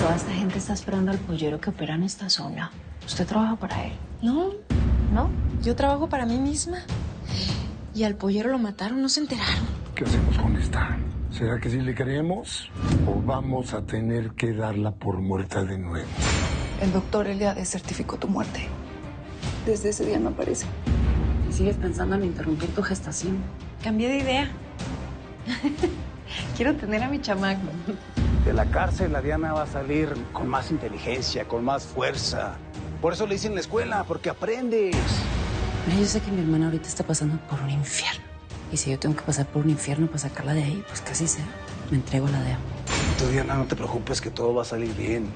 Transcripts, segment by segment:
Toda esta gente está esperando al pollero que opera en esta zona. ¿Usted trabaja para él? No, ¿No? yo trabajo para mí misma. Y al pollero lo mataron, no se enteraron. ¿Qué hacemos con esta? ¿Será que sí le creemos? ¿O vamos a tener que darla por muerta de nuevo? El doctor Eliade certificó tu muerte. Desde ese día no aparece. ¿Y sigues pensando en interrumpir tu gestación? Cambié de idea. Quiero tener a mi chamaco. De la cárcel, la Diana va a salir con más inteligencia, con más fuerza. Por eso le dicen la escuela, porque aprendes. Mira, yo sé que mi hermana ahorita está pasando por un infierno. Y si yo tengo que pasar por un infierno para sacarla de ahí, pues casi sea. Me entrego la DEA. Tú, Diana, no te preocupes que todo va a salir bien.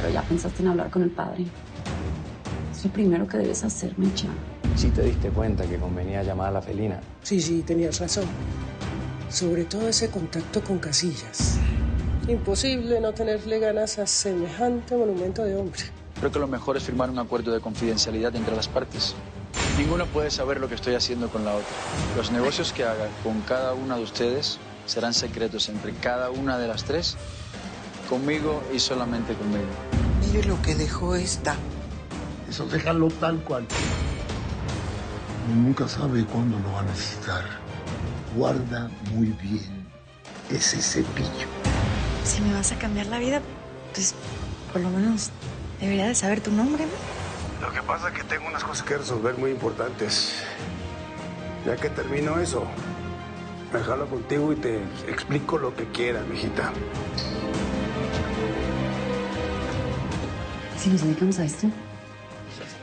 Pero ya pensaste en hablar con el padre. Es lo primero que debes hacer, Mecha. ¿Sí te diste cuenta que convenía llamar a la felina? Sí, tenías razón. Sobre todo ese contacto con Casillas. Imposible no tenerle ganas a semejante monumento de hombre. Creo que lo mejor es firmar un acuerdo de confidencialidad entre las partes. Ninguno puede saber lo que estoy haciendo con la otra. Los negocios que haga con cada una de ustedes serán secretos entre cada una de las tres, conmigo y solamente conmigo. Mire lo que dejó esta. Eso déjalo tal cual. Uno nunca sabe cuándo lo va a necesitar. Guarda muy bien ese cepillo. Si me vas a cambiar la vida, pues por lo menos debería de saber tu nombre, ¿no? Lo que pasa es que tengo unas cosas que resolver muy importantes. Ya que termino eso, me jalo contigo y te explico lo que quieras, mijita. Si nos dedicamos a esto,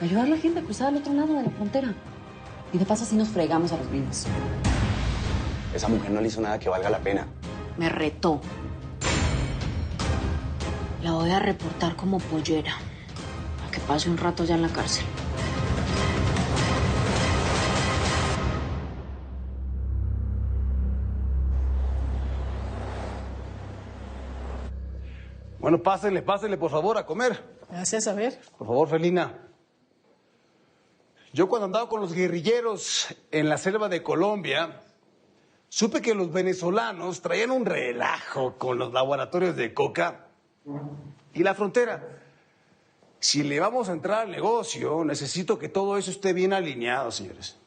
ayudar a la gente a cruzar al otro lado de la frontera. Y de paso así nos fregamos a los gringos. Esa mujer no le hizo nada que valga la pena. Me retó. La voy a reportar como pollera. A que pase un rato ya en la cárcel. Bueno, pásenle, por favor, a comer. Gracias, a ver. Por favor, Felina. Yo cuando andaba con los guerrilleros en la selva de Colombia, supe que los venezolanos traían un relajo con los laboratorios de coca y la frontera. Si le vamos a entrar al negocio, necesito que todo eso esté bien alineado, señores.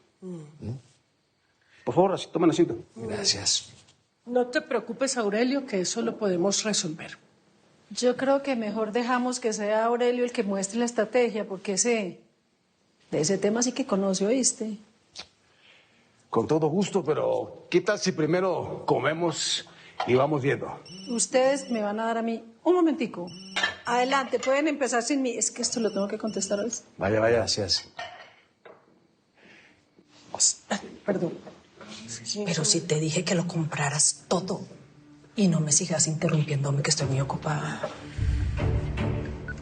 Por favor, tomen asiento. Gracias. No te preocupes, Aurelio, que eso lo podemos resolver. Yo creo que mejor dejamos que sea Aurelio el que muestre la estrategia, porque de ese tema sí que conoce, ¿oíste? Con todo gusto, pero ¿qué tal si primero comemos y vamos viendo? Ustedes me van a dar a mí un momentico. Adelante, pueden empezar sin mí. Es que esto lo tengo que contestar hoy. Vaya. Gracias. Perdón. Pero si te dije que lo compraras todo y no me sigas interrumpiéndome, que estoy muy ocupada.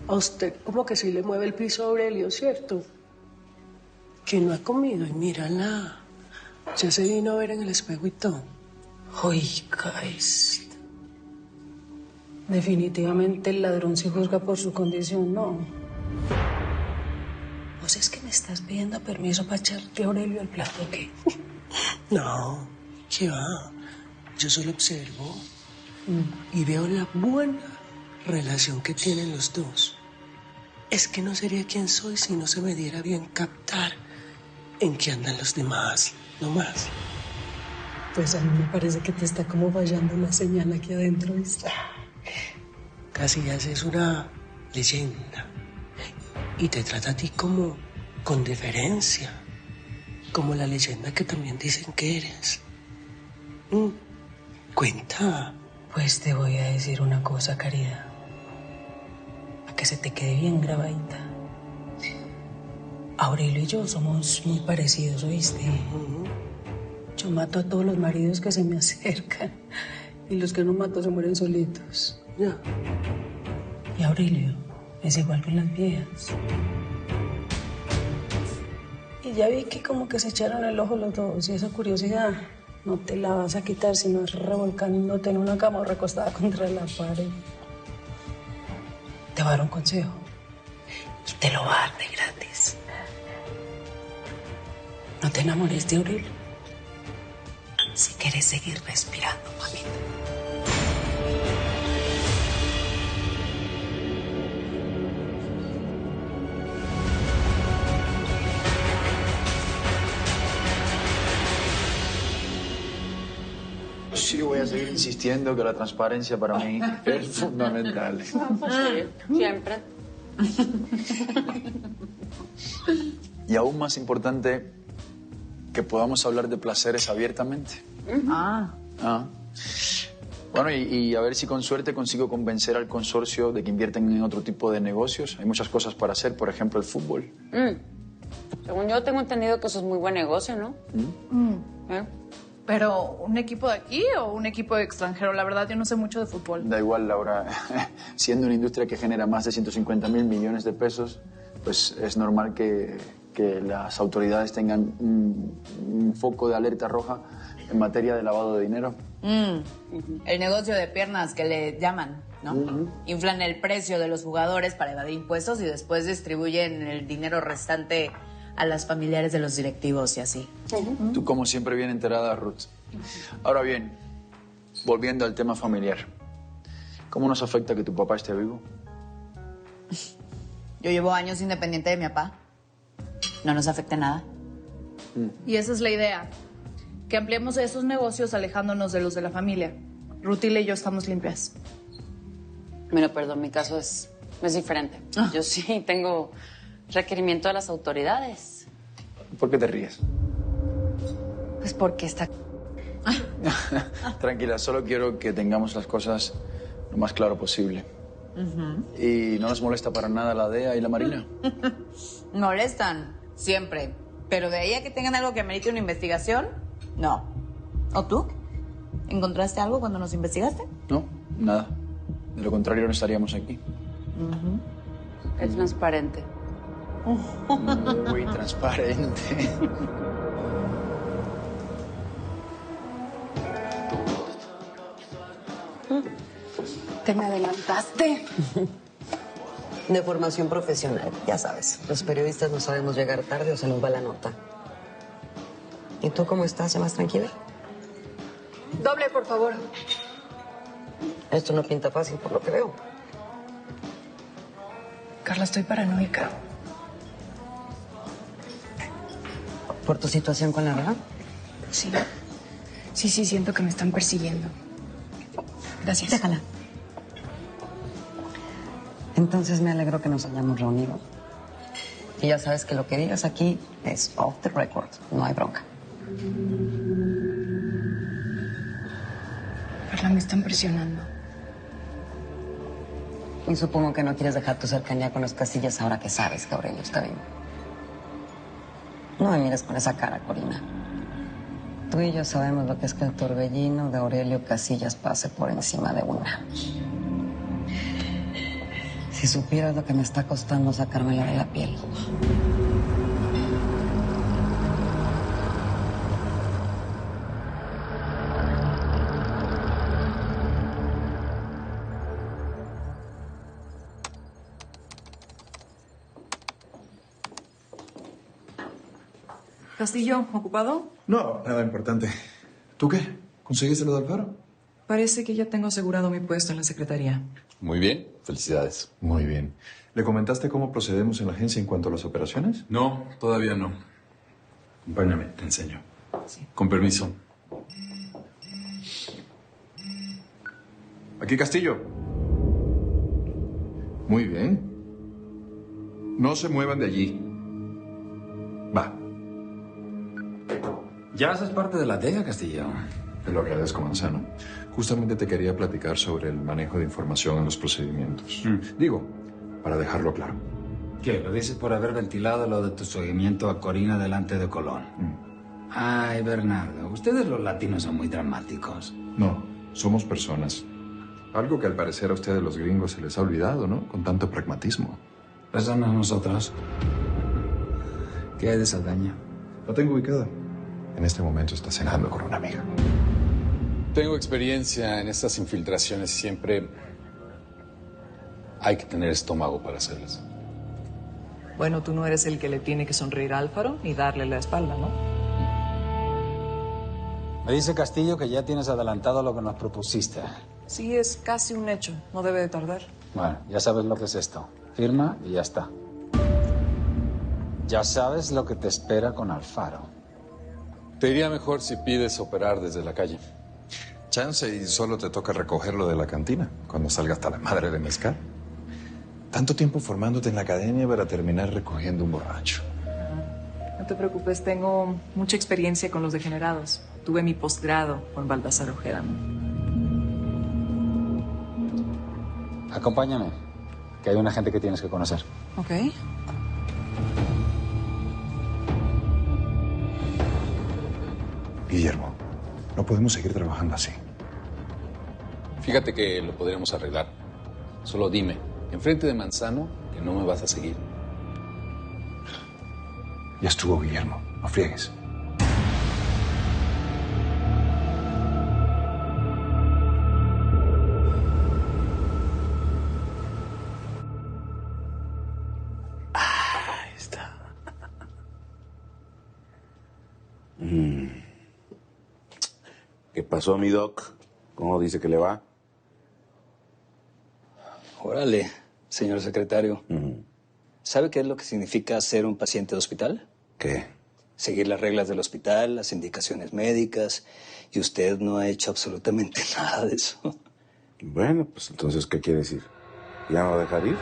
A usted como que sí le mueve el piso a Aurelio, ¿cierto? Que no ha comido y mírala. Ya se vino a ver en el espejo y todo. Oiga, definitivamente el ladrón se juzga por su condición, ¿no? O sea, es que me estás pidiendo permiso para echarte a Aurelio al plato, ¿o qué? No, ¿qué va? Yo solo observo y veo la buena relación que tienen los dos. Es que no sería quien soy si no se me diera bien captar en qué andan los demás, no más. Pues a mí me parece que te está como fallando una señal aquí adentro, ¿viste? Casillas es una leyenda y te trata a ti como con deferencia, como la leyenda que también dicen que eres. Cuenta. Pues te voy a decir una cosa, Caridad, para que se te quede bien grabadita. Aurelio y yo somos muy parecidos, ¿oíste? Yo mato a todos los maridos que se me acercan y los que no mato se mueren solitos. Ya. Y Aurelio es igual que las viejas. Y ya vi que como que se echaron el ojo los dos y esa curiosidad no te la vas a quitar si no es revolcándote en una cama o recostada contra la pared. Te voy a dar un consejo y te lo voy a dar de gratis. No te enamores de Aurelio si quieres seguir respirando, mamita. a seguir insistiendo que la transparencia para mí es fundamental. Siempre. Y aún más importante, que podamos hablar de placeres abiertamente. Ah. Bueno, y a ver si con suerte consigo convencer al consorcio de que inviertan en otro tipo de negocios. Hay muchas cosas para hacer, por ejemplo, el fútbol. Según yo tengo entendido que eso es muy buen negocio, ¿no? ¿Pero un equipo de aquí o un equipo de extranjero? La verdad, yo no sé mucho de fútbol. Da igual, Laura. Siendo una industria que genera más de 150.000 millones de pesos, pues es normal que las autoridades tengan un foco de alerta roja en materia de lavado de dinero. El negocio de piernas que le llaman, ¿no? Inflan el precio de los jugadores para evadir impuestos y después distribuyen el dinero restante a las familiares de los directivos y así. Tú, como siempre, bien enterada, Ruth. Ahora bien, volviendo al tema familiar, ¿cómo nos afecta que tu papá esté vivo? Yo llevo años independiente de mi papá. No nos afecta nada. Y esa es la idea, que ampliemos esos negocios alejándonos de los de la familia. Rutile y yo estamos limpias. Bueno, perdón, mi caso es diferente. Yo sí tengo requerimiento de las autoridades. ¿Por qué te ríes? Pues porque está... Tranquila, solo quiero que tengamos las cosas lo más claro posible. ¿Y no nos molesta para nada la DEA y la Marina? Molestan, siempre. Pero de ahí a que tengan algo que amerite una investigación, no. ¿O tú? ¿Encontraste algo cuando nos investigaste? No, nada. De lo contrario, no estaríamos aquí. Es transparente. Muy transparente. Te me adelantaste. De formación profesional, ya sabes. Los periodistas no sabemos llegar tarde o se nos va la nota. ¿Y tú cómo estás? ¿Ya más tranquila? Doble, por favor. Esto no pinta fácil por lo que veo. Carla, estoy paranoica. ¿Por tu situación con la verdad? Sí. Sí, siento que me están persiguiendo. Gracias. Déjala. Entonces me alegro que nos hayamos reunido. Y ya sabes que lo que digas aquí es off the record. No hay bronca. Carla, me están presionando. Y supongo que no quieres dejar tu cercanía con los Casillas ahora que sabes que Aurelio está vivo. No me mires con esa cara, Corina. Tú y yo sabemos lo que es que el torbellino de Aurelio Casillas pase por encima de una. Si supieras lo que me está costando sacármela de la piel. Castillo, ¿ocupado? No, nada importante. ¿Tú qué? ¿Conseguiste lo de Alfaro? Parece que ya tengo asegurado mi puesto en la secretaría. Muy bien, felicidades. Muy bien. ¿Le comentaste cómo procedemos en la agencia en cuanto a las operaciones? No, todavía no. Acompáñame, te enseño. Sí. Con permiso. Aquí Castillo. Muy bien. No se muevan de allí. Va. Ya haces parte de la DEA, Castillo. Te lo agradezco, Manzano. Justamente te quería platicar sobre el manejo de información en los procedimientos. Digo, para dejarlo claro. ¿Qué? ¿Lo dices por haber ventilado lo de tu seguimiento a Corina delante de Colón? Ay, Bernardo, ustedes los latinos son muy dramáticos. No, somos personas. Algo que al parecer a ustedes los gringos se les ha olvidado, ¿no? Con tanto pragmatismo. Personas nosotros. ¿Qué hay de Saldaña? La tengo ubicada. En este momento está cenando con una amiga. Tengo experiencia en estas infiltraciones. Siempre hay que tener estómago para hacerlas. Bueno, tú no eres el que le tiene que sonreír a Alfaro y darle la espalda, ¿no? Me dice Castillo que ya tienes adelantado lo que nos propusiste. Sí, es casi un hecho. No debe de tardar. Bueno, ya sabes lo que es esto. Firma y ya está. Ya sabes lo que te espera con Alfaro. Te iría mejor si pides operar desde la calle. Chance y solo te toca recogerlo de la cantina cuando salga hasta la madre de mezcal. Tanto tiempo formándote en la academia para terminar recogiendo un borracho. No te preocupes, tengo mucha experiencia con los degenerados. Tuve mi posgrado con Baltasar Ojeda. Acompáñame, que hay una gente que tienes que conocer. Ok. Guillermo, no podemos seguir trabajando así. Fíjate que lo podríamos arreglar. Solo dime, enfrente de Manzano, que no me vas a seguir. Ya estuvo, Guillermo. No friegues. Ahí está. ¿Qué pasó, mi doc? ¿Cómo dice que le va? Órale, señor secretario. ¿Sabe qué es lo que significa ser un paciente de hospital? ¿Qué? Seguir las reglas del hospital, las indicaciones médicas, y usted no ha hecho absolutamente nada de eso. Bueno, pues entonces, ¿qué quiere decir? ¿Ya me va a dejar ir?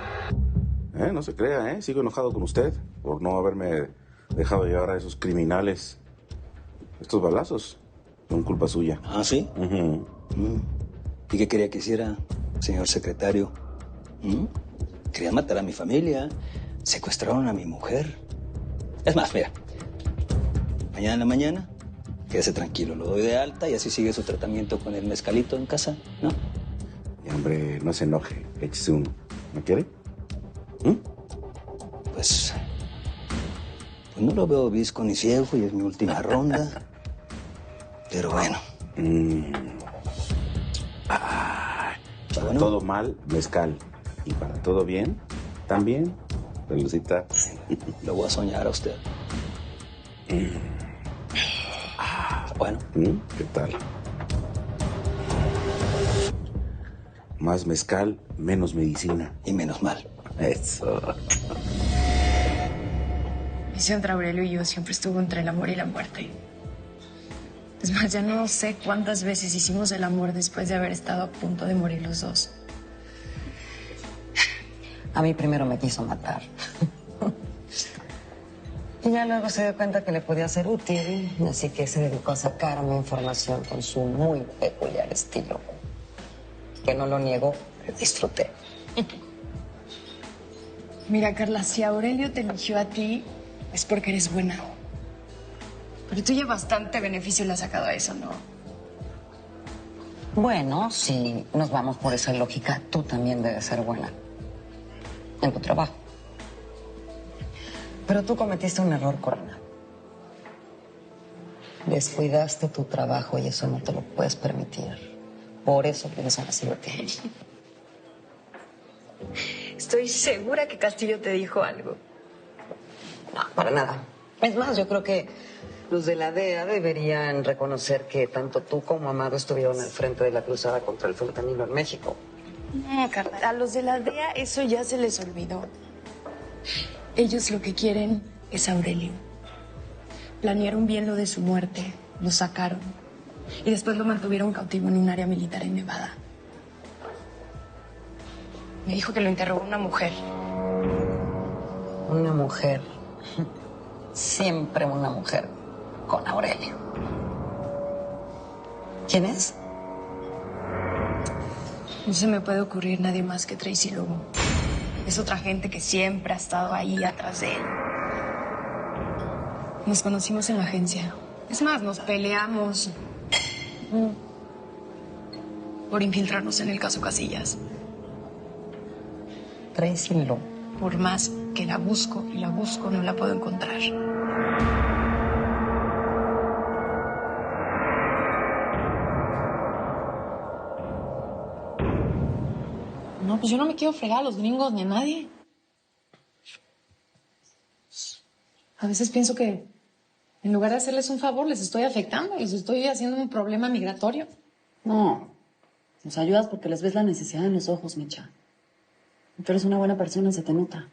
No se crea, Sigo enojado con usted por no haberme dejado llevar a esos criminales. Estos balazos son culpa suya. ¿Ah, sí? ¿Y qué quería que hiciera, señor secretario? Querían matar a mi familia, secuestraron a mi mujer. Es más, mira, mañana en la mañana, quédese tranquilo, lo doy de alta y así sigue su tratamiento con el mezcalito en casa, ¿no? Y hombre, no se enoje, échese uno. ¿No quiere? Pues no lo veo visco ni ciego y es mi última ronda. Pero bueno. Para todo mal, mezcal. Y para todo bien, también, Pelucita. Lo voy a soñar a usted. Bueno. ¿Qué tal? Más mezcal, menos medicina. Y menos mal. Eso. Ese entre Aurelio y yo siempre estuvo entre el amor y la muerte. Es más, ya no sé cuántas veces hicimos el amor después de haber estado a punto de morir los dos. A mí primero me quiso matar. Y ya luego se dio cuenta que le podía ser útil, así que se dedicó a sacarme información con su muy peculiar estilo. Que no lo niego, pero disfruté. Mira, Carla, si Aurelio te eligió a ti, es porque eres buena. Pero tú ya bastante beneficio le has sacado a eso, ¿no? Bueno, si nos vamos por esa lógica, tú también debes ser buena en tu trabajo. Pero tú cometiste un error, Corina. Descuidaste tu trabajo y eso no te lo puedes permitir. Por eso piensan así de ti. Estoy segura que Castillo te dijo algo. No, para nada. Es más, yo creo que los de la DEA deberían reconocer que tanto tú como Amado estuvieron al frente de la cruzada contra el fentanilo en México. No, Carla, a los de la DEA eso ya se les olvidó. Ellos lo que quieren es a Aurelio. Planearon bien lo de su muerte, lo sacaron y después lo mantuvieron cautivo en un área militar en Nevada. Me dijo que lo interrogó una mujer. Una mujer. Siempre una mujer. Con Aurelio. ¿Quién es? No se me puede ocurrir nadie más que Tracy Lobo. Es otra gente que siempre ha estado ahí atrás de él. Nos conocimos en la agencia. Es más, nos peleamos por infiltrarnos en el caso Casillas. Tracy Lobo. Por más que la busco y la busco, no la puedo encontrar. No, pues yo no me quiero fregar a los gringos ni a nadie. A veces pienso que en lugar de hacerles un favor, les estoy afectando, les estoy haciendo un problema migratorio. No, nos ayudas porque les ves la necesidad en los ojos, Mecha. Tú eres una buena persona, se te nota.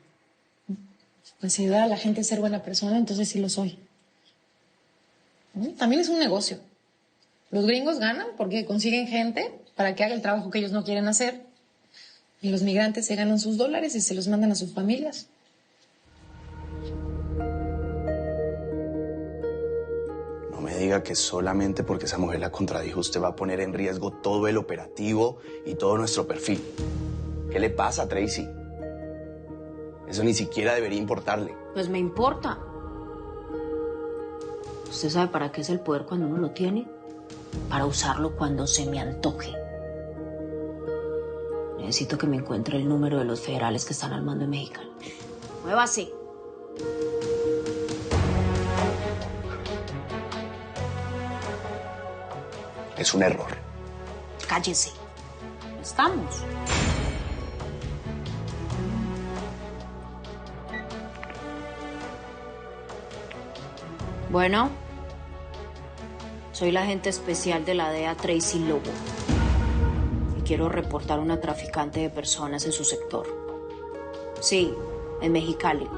Pues si ayudar a la gente a ser buena persona, entonces sí lo soy. También es un negocio. Los gringos ganan porque consiguen gente para que haga el trabajo que ellos no quieren hacer. Y los migrantes se ganan sus dólares y se los mandan a sus familias. No me diga que solamente porque esa mujer la contradijo usted va a poner en riesgo todo el operativo y todo nuestro perfil. ¿Qué le pasa, Tracy? Eso ni siquiera debería importarle. Pues me importa. ¿Usted sabe para qué es el poder cuando uno lo tiene? Para usarlo cuando se me antoje. Necesito que me encuentre el número de los federales que están al mando en Mexicali. Muévase. Es un error. Cállese. Estamos. Bueno, soy la agente especial de la DEA Tracy Lobo y quiero reportar una traficante de personas en su sector. Sí, en Mexicali.